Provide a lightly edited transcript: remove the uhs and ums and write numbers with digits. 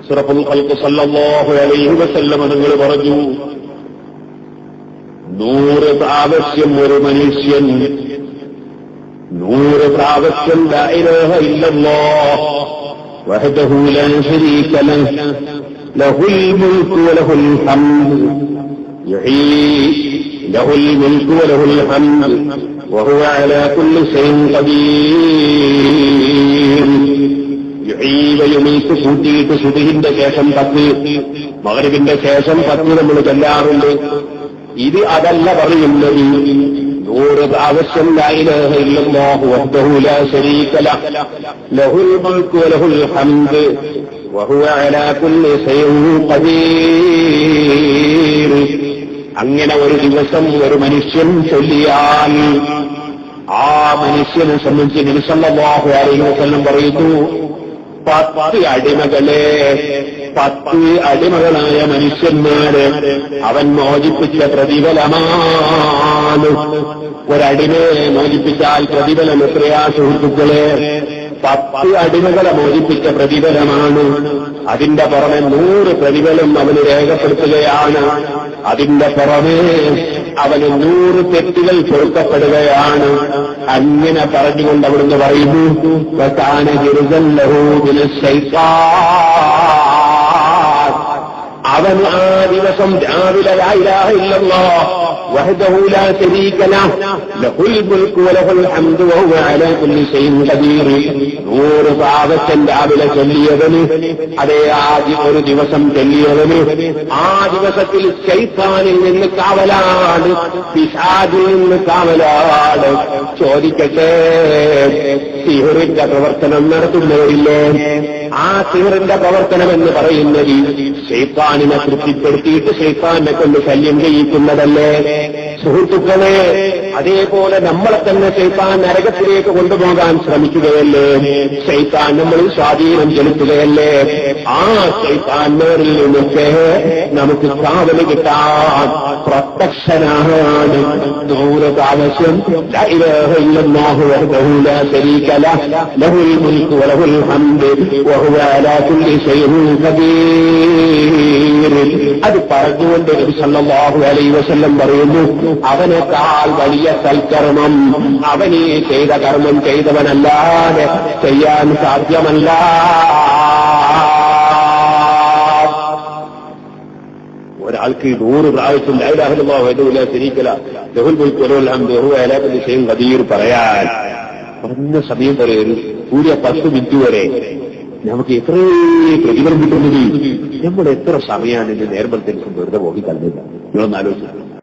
അഷ്റഫുൽ ഖൽഖ് സല്ലല്ലാഹു അലൈഹി വസല്ലം നിങ്ങൾ പറഞ്ഞു, 100 പ്രാവശ്യം ഒരു മനുഷ്യൻ 100 പ്രാവശ്യം ലാ ഇലാഹ ഇല്ലല്ലാഹ് വഹ്ദഹു ലാ ശരീക ലഹു ലഹുൽ മുൽക്കു വലഹുൽ ഹംദ് ലഹുൽ മുൽക്കു വലഹുൽ ഹംദ് വഹുവ അലാ കുല്ലി ശൈഇൻ ഖദീർ. യുഹീവയുമീത്ത് കൂട്ടിയിട്ട് സുബ്ഹിന്റെ ശേഷം 10, മഗ്രിബിന്റെ ശേഷം 10 നമ്മൾ ചൊല്ലാറുണ്ട്. ഇത് അതല്ല പറയുന്നത്. 100 പ്രാവശ്യം ലാ ഇലാഹ ഇല്ലല്ലാഹു വഹ്ദഹു ലാ ശരീക ലഹു ലഹുൽ മുൽക്കു വലഹുൽ ഹംദ് വഹുവ അലാ കുല്ലി ശൈഇൻ ഖദീർ. അങ്ങനെ ഒരു ദിവസം ഒരു മനുഷ്യൻ ചൊല്ലിയാൽ ആ മനുഷ്യനെ സംബന്ധിച്ച് നബി സല്ലല്ലാഹു അലൈഹി വസല്ലം പറയുന്നു, 10 അടിമകളെ 10 അടിമകളായ മനുഷ്യന്മാരെ അവൻ മോചിപ്പിച്ച പ്രതിഫലമാണ്. ഒരടിമയെ മോചിപ്പിച്ചാൽ പ്രതിഫലം എത്രയാ സുഹൃത്തുക്കളെ? 10 അടിമകളെ മോചിപ്പിച്ച പ്രതിഫലമാണ്. അതിന്റെ പുറമെ 100 പ്രതിഫലം അവന് രേഖപ്പെടുത്തുകയാണ്. അതിന്റെ പുറമെ അവന് 100 തെറ്റുകൾ പൊറുക്കപ്പെടുകയാണ്. അങ്ങനെ പറഞ്ഞുകൊണ്ട് അവിടുന്ന് പറയുന്നു, വകാന ജിർസൻ ലഹു മിനശ് ശൈത്താൻ. അവൻ ആ ദിവസം രാവിലെ ലാ ഇലാഹ ഇല്ലല്ലാഹ് വഹ്ദഹു ലാ ശരീക ലഹു ലഹുൽ മുൽക്കു വലഹുൽ ഹംദു വഹുവ അലാ കുല്ലി ശൈഇൻ ഖദീർ. 100 പ്രാവശ്യം രാവിലെ ചൊല്ലിയവന്, അതേ ഒരു ദിവസം ചൊല്ലിയവന് ആ ദിവസത്തിൽ ശൈത്താനിൽ നിന്ന് കാവലാണ്, പിശാചിൽ നിന്ന് കാവലാണ്. ചോദിക്കട്ടെ, സിഹറിന്റെ പ്രവർത്തനം നടത്തുന്നവരില്ലേ? ആ സിഹറിന്റെ പ്രവർത്തനം എന്ന് പറയുന്നത് ശൈത്താനിനെ തൃപ്തിപ്പെടുത്തിയിട്ട് ശൈത്താനെ കൊണ്ട് ശല്യം ചെയ്യിക്കുന്നതല്ലേ സുഹൃത്തുക്കളെ? അതേപോലെ നമ്മളെ തന്നെ ശൈത്താൻ നരകത്തിലേക്ക് കൊണ്ടുപോകാൻ ശ്രമിക്കുകയല്ലേ? ശൈത്താൻ നമ്മളിൽ സ്വാധീനം ചെലുത്തുകയല്ലേ? ആ ശൈത്താന്മാരിൽ നിന്നൊക്കെ നമുക്ക് കാവല് കിട്ടാൻ പ്രത്യക്ഷനാണ് 100 പ്രാവശ്യം ലാ ഇലാഹ ഇല്ലല്ലാഹു വഹ്ദഹു ലാ ശരീക ലഹു ലഹുൽ മുൽക്കു വലഹുൽ ഹംദ് വഹുവ അലാ കുല്ലി ശൈഇൻ ഖദീർ. അത് പറഞ്ഞുകൊണ്ട് നബി സല്ലല്ലാഹു അലൈഹി വസല്ലം പറയുന്നു, അവനേക്കാൾ വലിയ സൽക്കർമ്മം അവനീ ചെയ്ത കർമ്മം ചെയ്തവനല്ലാതെ ചെയ്യാൻ സാധ്യമല്ല. ഒരാൾക്ക് 100 പ്രാവശ്യം ലാ ഇലാഹ ഇല്ലല്ലാഹു വഹ്ദഹു ലാ ശരീക ലഹു ലഹുൽ മുൽക്കു വലഹുൽ ഹംദു വഹുവ അലാ കുല്ലി ശൈഇൻ ഖദീർ പറയാൻ കുറഞ്ഞ സമയം വരെ, കൂടിയ 10 മിനിറ്റ് വരെ നമുക്ക് എത്ര പ്രതിഫലം കിട്ടുന്നത്? നമ്മൾ എത്ര സമയമാണ് ഇതിന്റെ നേർബലത്തിൽ വെറുതെ പോയി കളഞ്ഞില്ല? നിങ്ങളൊന്ന് ആലോചിച്ചു.